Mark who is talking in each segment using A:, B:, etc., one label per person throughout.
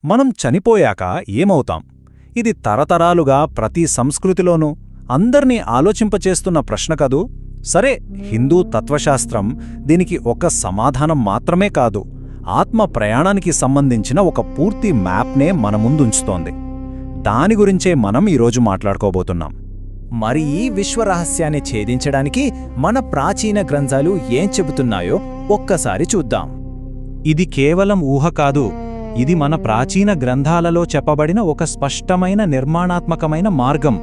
A: మనం చనిపోయాక ఏమవుతాం? ఇది తరతరాలుగా ప్రతి సంస్కృతిలోనూ అందర్నీ ఆలోచింపచేస్తున్న ప్రశ్న కదూ. సరే, హిందూ తత్వశాస్త్రం దీనికి ఒక సమాధానం మాత్రమే కాదు, ఆత్మ ప్రయాణానికి సంబంధించిన ఒక పూర్తి మ్యాప్నే మన ముందుంచుతోంది. దాని గురించే మనం ఈరోజు మాట్లాడుకోబోతున్నాం.
B: మరి ఈ విశ్వరహస్యాన్ని ఛేదించడానికి మన ప్రాచీన గ్రంథాలు ఏం చెబుతున్నాయో ఒక్కసారి చూద్దాం.
A: ఇది కేవలం ఊహ కాదు, ఇది మన ప్రాచీన గ్రంథాలలో చెప్పబడిన ఒక స్పష్టమైన నిర్మాణాత్మకమైన మార్గం.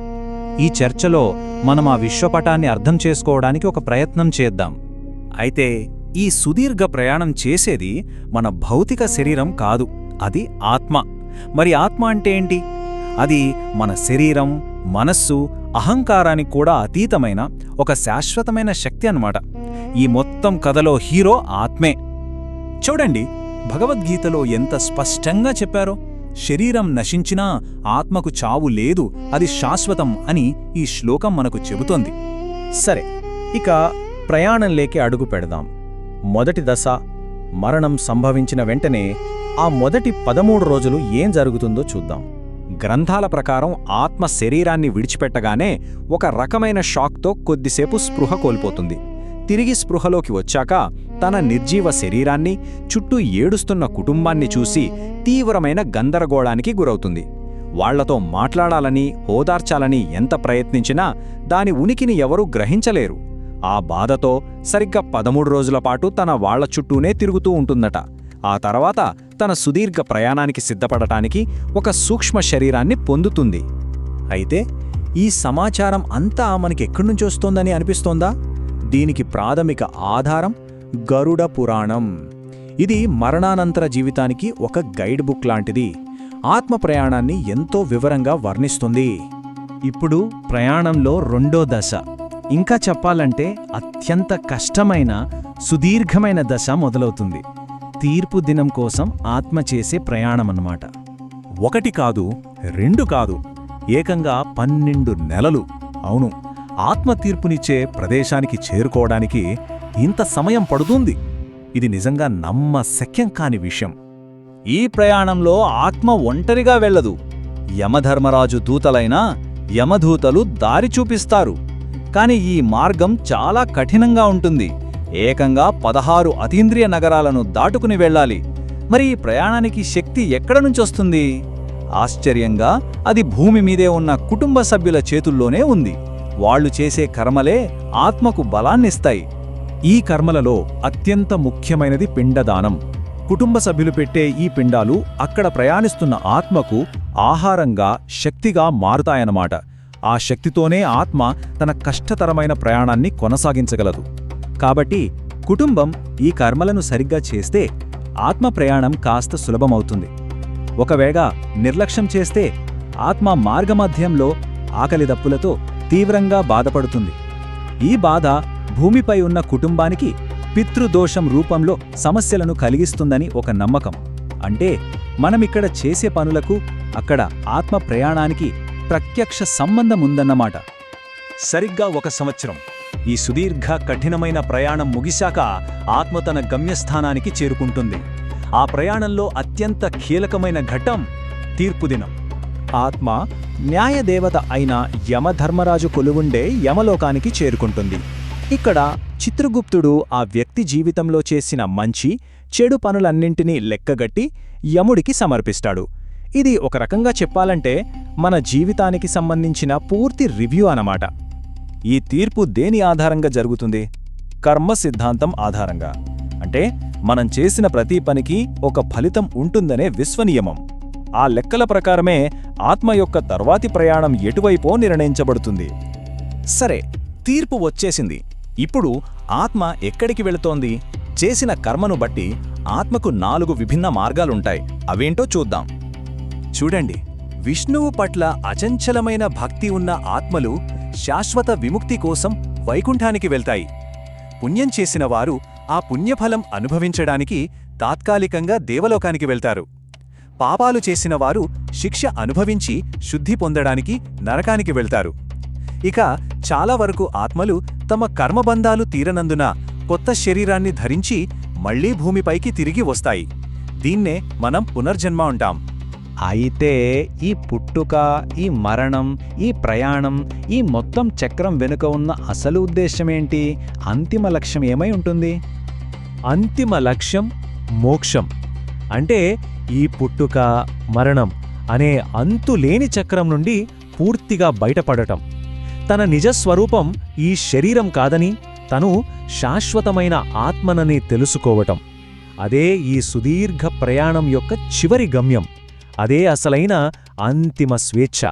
A: ఈ చర్చలో మనం ఆ విశ్వపటాన్ని అర్థం చేసుకోవడానికి ఒక ప్రయత్నం చేద్దాం. అయితే ఈ సుదీర్ఘ ప్రయాణం చేసేది మన భౌతిక శరీరం కాదు, అది ఆత్మ. మరి ఆత్మ అంటే ఏంటి? అది మన శరీరం, మనస్సు, అహంకారానికి కూడా అతీతమైన ఒక శాశ్వతమైన శక్తి అన్నమాట. ఈ మొత్తం కథలో హీరో ఆత్మే. చూడండి, భగవద్గీతలో ఎంత స్పష్టంగా చెప్పారో. శరీరం నశించినా ఆత్మకు చావు లేదు, అది శాశ్వతం అని ఈ శ్లోకం మనకు చెబుతోంది.
B: సరే, ఇక ప్రయాణంలోకి అడుగు పెడదాం. మొదటి దశ, మరణం సంభవించిన వెంటనే ఆ మొదటి 13 రోజులు ఏం జరుగుతుందో చూద్దాం.
A: గ్రంథాల ప్రకారం ఆత్మ శరీరాన్ని విడిచిపెట్టగానే ఒక రకమైన షాక్తో కొద్దిసేపు స్పృహ కోల్పోతుంది. తిరిగి స్పృహలోకి వచ్చాక తన నిర్జీవ శరీరాన్ని, చుట్టూ ఏడుస్తున్న కుటుంబాన్ని చూసి తీవ్రమైన గందరగోళానికి గురవుతుంది. వాళ్లతో మాట్లాడాలని, ఓదార్చాలని ఎంత ప్రయత్నించినా దాని ఉనికిని ఎవరూ గ్రహించలేరు. ఆ బాధతో సరిగ్గా 13 రోజుల పాటు తన వాళ్ల చుట్టూనే తిరుగుతూ ఉంటుందట. ఆ తర్వాత తన సుదీర్ఘ ప్రయాణానికి సిద్ధపడటానికి ఒక సూక్ష్మ శరీరాన్ని పొందుతుంది.
B: అయితే ఈ సమాచారం అంతా మనకెక్కడ్నుంచొస్తోందని అనిపిస్తోందా? దీనికి ప్రాథమిక ఆధారం గరుడ పురాణం. ఇది మరణానంతర జీవితానికి ఒక గైడ్ బుక్ లాంటిది. ఆత్మ ప్రయాణాన్ని ఎంతో వివరంగా వర్ణిస్తుంది.
A: ఇప్పుడు ప్రయాణంలో రెండో దశ, ఇంకా చెప్పాలంటే అత్యంత కష్టమైన, సుదీర్ఘమైన దశ మొదలవుతుంది. తీర్పు దినం కోసం ఆత్మ చేసే ప్రయాణమన్నమాట. 1 కాదు, 2 కాదు, ఏకంగా 12 నెలలు. అవును, ఆత్మ తీర్పునిచ్చే ప్రదేశానికి చేరుకోవడానికి ఇంత సమయం పడుతుంది. ఇది నిజంగా నమ్మశక్యం కాని విషయం.
B: ఈ ప్రయాణంలో ఆత్మ ఒంటరిగా వెళ్ళదు. యమధర్మరాజు దూతలైన యమదూతలు దారి చూపిస్తారు. కాని ఈ మార్గం చాలా కఠినంగా ఉంటుంది. ఏకంగా 16 అతీంద్రియ నగరాలను దాటుకుని వెళ్ళాలి. మరి ఈ ప్రయాణానికి శక్తి ఎక్కడ నుంచొస్తుంది? ఆశ్చర్యంగా అది భూమి మీదే ఉన్న కుటుంబ సభ్యుల చేతుల్లోనే ఉంది. వాళ్లు చేసే కర్మలే ఆత్మకు బలాన్నిస్తాయి.
A: ఈ కర్మలలో అత్యంత ముఖ్యమైనది పిండదానం. కుటుంబ సభ్యులు పెట్టే ఈ పిండాలు అక్కడ ప్రయాణిస్తున్న ఆత్మకు ఆహారంగా, శక్తిగా మారుతాయన్నమాట. ఆ శక్తితోనే ఆత్మ తన కష్టతరమైన ప్రయాణాన్ని కొనసాగించగలదు. కాబట్టి కుటుంబం ఈ కర్మలను సరిగ్గా చేస్తే ఆత్మ ప్రయాణం కాస్త సులభమవుతుంది. ఒకవేళ నిర్లక్ష్యం చేస్తే ఆత్మ మార్గమధ్యంలో ఆకలిదప్పులతో తీవ్రంగా బాధపడుతుంది. ఈ బాధ భూమిపై ఉన్న కుటుంబానికి పితృదోషం రూపంలో సమస్యలను కలిగిస్తుందని ఒక నమ్మకం. అంటే మనమిక్కడ చేసే పనులకు అక్కడ ఆత్మ ప్రయాణానికి ప్రత్యక్ష సంబంధముందన్నమాట. సరిగ్గా 1 సంవత్సరం ఈ సుదీర్ఘ కఠినమైన ప్రయాణం ముగిశాక ఆత్మ తన గమ్యస్థానానికి చేరుకుంటుంది. ఆ ప్రయాణంలో అత్యంత కీలకమైన ఘట్టం తీర్పుదినం.
B: ఆత్మ న్యాయదేవత అయిన యమధర్మరాజు కొలువుండే యమలోకానికి చేరుకుంటుంది. ఇక్కడ చిత్రగుప్తుడు ఆ వ్యక్తి జీవితంలో చేసిన మంచి, చెడు పనులన్నింటినీ లెక్కగట్టి యముడికి సమర్పిస్తాడు. ఇది ఒక రకంగా చెప్పాలంటే మన జీవితానికి సంబంధించిన పూర్తి రివ్యూ అన్నమాట. ఈ తీర్పు దేని ఆధారంగా జరుగుతుంది? కర్మ సిద్ధాంతం ఆధారంగా. అంటే మనం చేసిన ప్రతి పనికి ఒక ఫలితం ఉంటుందనే విశ్వనియమం. ఆ లెక్కల ప్రకారమే ఆత్మ యొక్క తర్వాతి ప్రయాణం ఎటువైపో నిర్ణయించబడుతుంది. సరే, తీర్పు వచ్చేసింది. ఇప్పుడు ఆత్మ ఎక్కడికి వెళుతోంది? చేసిన కర్మను బట్టి ఆత్మకు 4 విభిన్న మార్గాలుంటాయి. అవేంటో చూద్దాం. చూడండి, విష్ణువు పట్ల అచంచలమైన భక్తి ఉన్న ఆత్మలు శాశ్వత విముక్తి కోసం వైకుంఠానికి వెళ్తాయి. పుణ్యం చేసిన వారు ఆ పుణ్యఫలం అనుభవించడానికి తాత్కాలికంగా దేవలోకానికి వెళ్తారు. పాపాలు చేసిన వారు శిక్ష అనుభవించి శుద్ధి పొందడానికి నరకానికి వెళ్తారు. ఇక చాలా వరకు ఆత్మలు తమ కర్మబంధాలు తీరనందున కొత్త శరీరాన్ని ధరించి మళ్లీ భూమిపైకి తిరిగి వస్తాయి. దీన్నే మనం పునర్జన్మ అంటాం. అయితే ఈ పుట్టుక, ఈ మరణం, ఈ ప్రయాణం, ఈ మొత్తం చక్రం వెనుక ఉన్న అసలు ఉద్దేశమేంటి? అంతిమ లక్ష్యం ఏమై ఉంటుంది?
C: అంతిమ లక్ష్యం మోక్షం. అంటే ఈ పుట్టుక, మరణం అనే అంతులేని చక్రం నుండి పూర్తిగా బయటపడటం. తన నిజస్వరూపం ఈ శరీరం కాదని, తను శాశ్వతమైన ఆత్మనని తెలుసుకోవటం. అదే ఈ సుదీర్ఘ ప్రయాణం యొక్క చివరి గమ్యం. అదే అసలైన అంతిమ స్వేచ్ఛ.